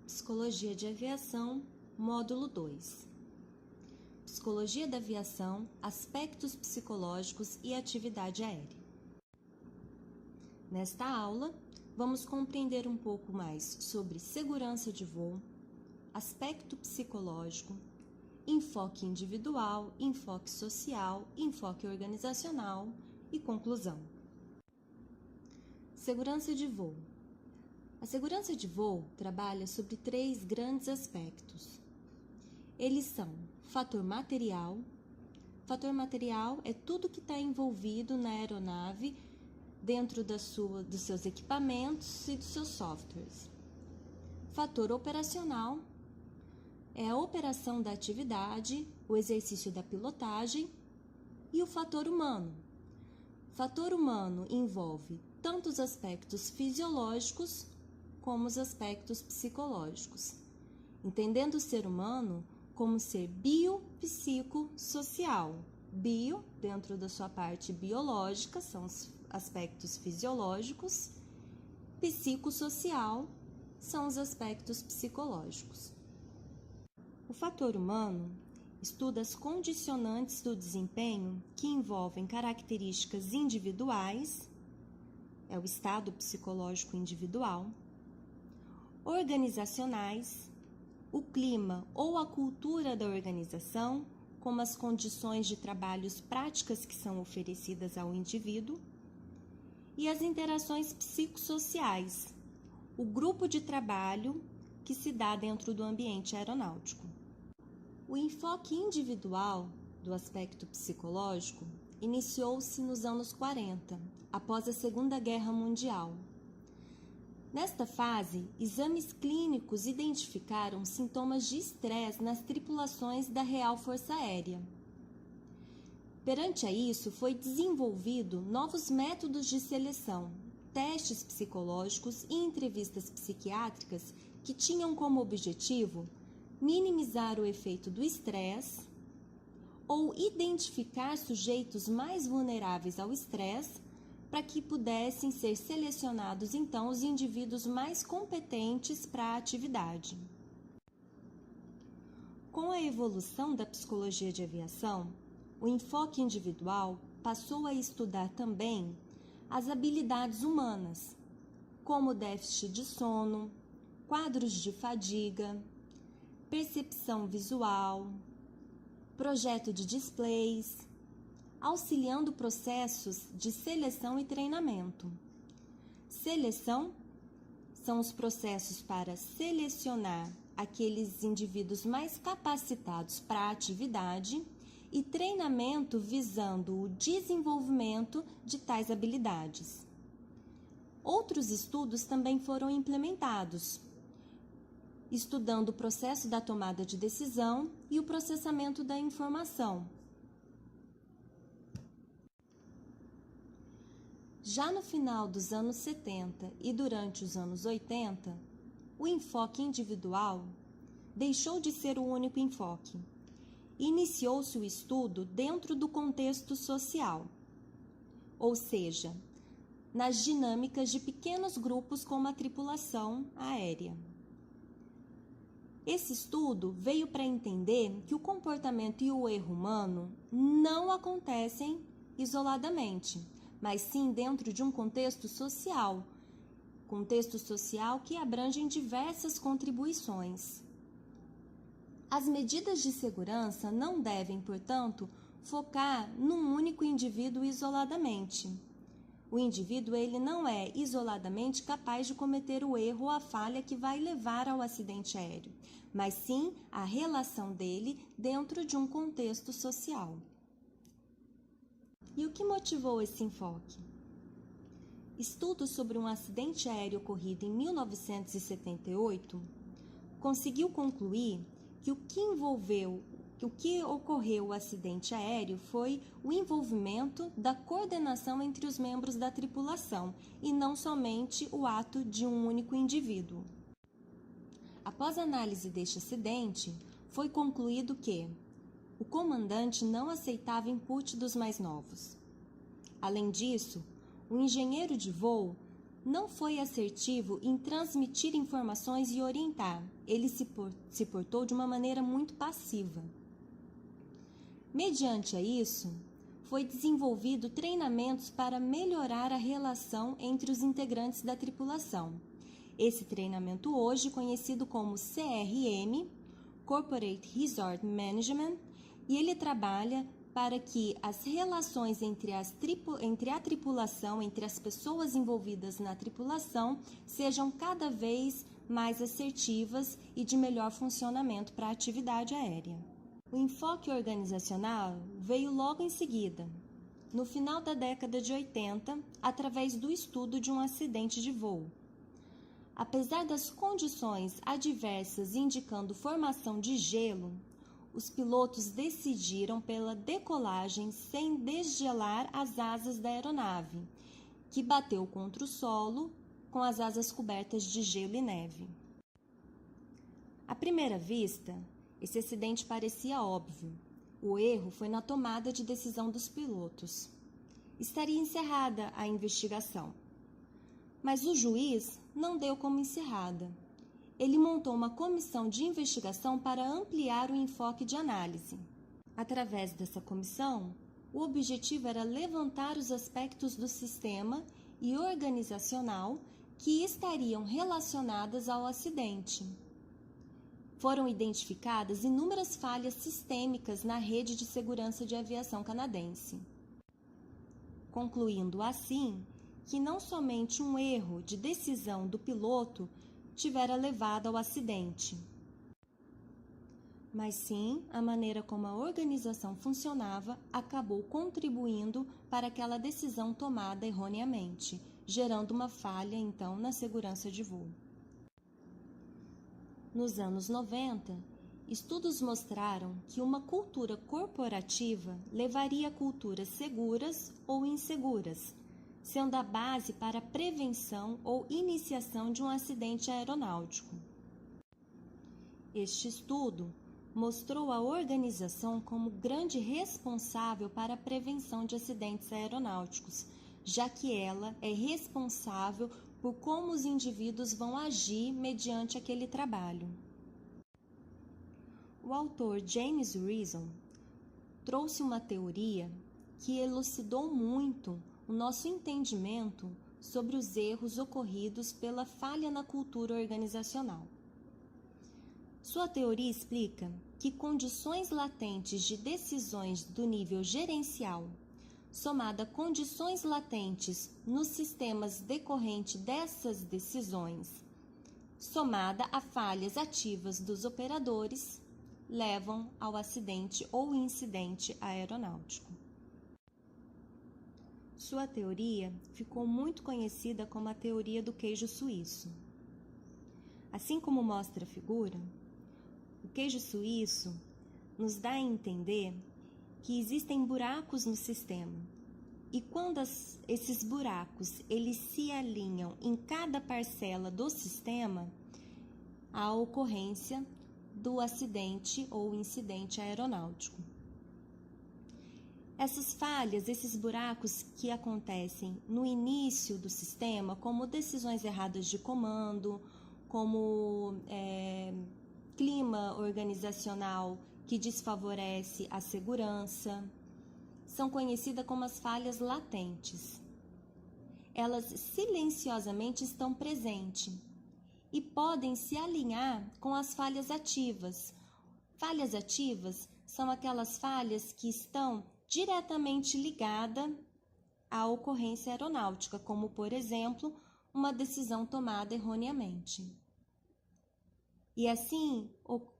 Psicologia de Aviação, Módulo 2. Psicologia da Aviação, Aspectos Psicológicos e Atividade Aérea. Nesta aula, vamos compreender um pouco mais sobre segurança de voo, aspecto psicológico, enfoque individual, enfoque social, enfoque organizacional e conclusão. Segurança de voo. A segurança de voo trabalha sobre 3 grandes aspectos. Eles são fator material. Fator material é tudo que está envolvido na aeronave dentro dos seus equipamentos e dos seus softwares. Fator operacional é a operação da atividade, o exercício da pilotagem e o fator humano. Fator humano envolve tanto os aspectos fisiológicos como os aspectos psicológicos, entendendo o ser humano como ser biopsicossocial. Bio, dentro da sua parte biológica, são os aspectos fisiológicos, psicossocial são os aspectos psicológicos. O fator humano estuda as condicionantes do desempenho que envolvem características individuais, é o estado psicológico individual, organizacionais, o clima ou a cultura da organização, como as condições de trabalhos práticas que são oferecidas ao indivíduo, e as interações psicossociais, o grupo de trabalho que se dá dentro do ambiente aeronáutico. O enfoque individual do aspecto psicológico iniciou-se nos anos 40, após a Segunda Guerra Mundial. Nesta fase, exames clínicos identificaram sintomas de estresse nas tripulações da Real Força Aérea. Perante a isso, foi desenvolvido novos métodos de seleção, testes psicológicos e entrevistas psiquiátricas que tinham como objetivo minimizar o efeito do estresse ou identificar sujeitos mais vulneráveis ao estresse para que pudessem ser selecionados, então, os indivíduos mais competentes para a atividade. Com a evolução da psicologia de aviação, o enfoque individual passou a estudar também as habilidades humanas, como déficit de sono, quadros de fadiga, percepção visual, projeto de displays, auxiliando processos de seleção e treinamento. Seleção são os processos para selecionar aqueles indivíduos mais capacitados para a atividade e treinamento visando o desenvolvimento de tais habilidades. Outros estudos também foram implementados, estudando o processo da tomada de decisão e o processamento da informação. Já no final dos anos 70 e durante os anos 80, o enfoque individual deixou de ser o único enfoque. Iniciou-se o estudo dentro do contexto social, ou seja, nas dinâmicas de pequenos grupos como a tripulação aérea. Esse estudo veio para entender que o comportamento e o erro humano não acontecem isoladamente, mas sim dentro de um contexto social que abrange diversas contribuições. As medidas de segurança não devem, portanto, focar num único indivíduo isoladamente. O indivíduo ele não é isoladamente capaz de cometer o erro ou a falha que vai levar ao acidente aéreo, mas sim a relação dele dentro de um contexto social. E o que motivou esse enfoque? Estudos sobre um acidente aéreo ocorrido em 1978 conseguiu concluir que o que ocorreu o acidente aéreo foi o envolvimento da coordenação entre os membros da tripulação e não somente o ato de um único indivíduo. Após a análise deste acidente, foi concluído que o comandante não aceitava input dos mais novos. Além disso, o engenheiro de voo não foi assertivo em transmitir informações e orientar. Ele se portou de uma maneira muito passiva. Mediante a isso, foi desenvolvido treinamentos para melhorar a relação entre os integrantes da tripulação. Esse treinamento hoje conhecido como CRM, Corporate Resource Management, e ele trabalha para que as relações entre a tripulação, entre as pessoas envolvidas na tripulação, sejam cada vez mais assertivas e de melhor funcionamento para a atividade aérea. O enfoque organizacional veio logo em seguida, no final da década de 80, através do estudo de um acidente de voo. Apesar das condições adversas indicando formação de gelo, os pilotos decidiram pela decolagem sem desgelar as asas da aeronave, que bateu contra o solo com as asas cobertas de gelo e neve. À primeira vista, esse acidente parecia óbvio. O erro foi na tomada de decisão dos pilotos. Estaria encerrada a investigação. Mas o juiz não deu como encerrada. Ele montou uma comissão de investigação para ampliar o enfoque de análise. Através dessa comissão, o objetivo era levantar os aspectos do sistema e organizacional que estariam relacionadas ao acidente. Foram identificadas inúmeras falhas sistêmicas na rede de segurança de aviação canadense, concluindo assim que não somente um erro de decisão do piloto tivera levado ao acidente, mas sim a maneira como a organização funcionava acabou contribuindo para aquela decisão tomada erroneamente, gerando uma falha então na segurança de voo. Nos anos 90, estudos mostraram que uma cultura corporativa levaria a culturas seguras ou inseguras, sendo a base para a prevenção ou iniciação de um acidente aeronáutico. Este estudo mostrou a organização como grande responsável para a prevenção de acidentes aeronáuticos, já que ela é responsável por como os indivíduos vão agir mediante aquele trabalho. O autor James Reason trouxe uma teoria que elucidou muito o nosso entendimento sobre os erros ocorridos pela falha na cultura organizacional. Sua teoria explica que condições latentes de decisões do nível gerencial, somada a condições latentes nos sistemas decorrente dessas decisões, somada a falhas ativas dos operadores, levam ao acidente ou incidente aeronáutico. Sua teoria ficou muito conhecida como a teoria do queijo suíço. Assim como mostra a figura, o queijo suíço nos dá a entender que existem buracos no sistema e quando esses buracos eles se alinham em cada parcela do sistema, há a ocorrência do acidente ou incidente aeronáutico. Essas falhas, esses buracos que acontecem no início do sistema, como decisões erradas de comando, como clima organizacional que desfavorece a segurança, são conhecidas como as falhas latentes. Elas silenciosamente estão presentes e podem se alinhar com as falhas ativas. Falhas ativas são aquelas falhas que estão diretamente ligadas à ocorrência aeronáutica, como, por exemplo, uma decisão tomada erroneamente. E assim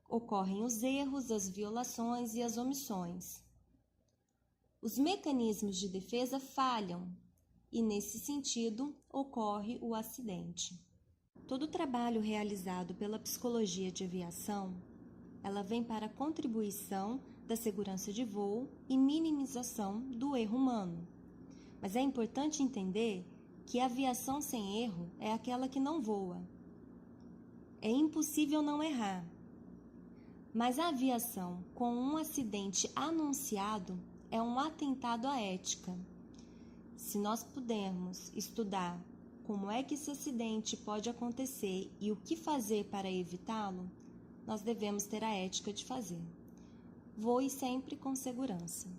ocorrem os erros, as violações e as omissões. Os mecanismos de defesa falham e, nesse sentido, ocorre o acidente. Todo o trabalho realizado pela psicologia de aviação, ela vem para a contribuição da segurança de voo e minimização do erro humano. Mas é importante entender que a aviação sem erro é aquela que não voa. É impossível não errar. Mas a aviação com um acidente anunciado é um atentado à ética. Se nós pudermos estudar como é que esse acidente pode acontecer e o que fazer para evitá-lo, nós devemos ter a ética de fazer. Voe sempre com segurança.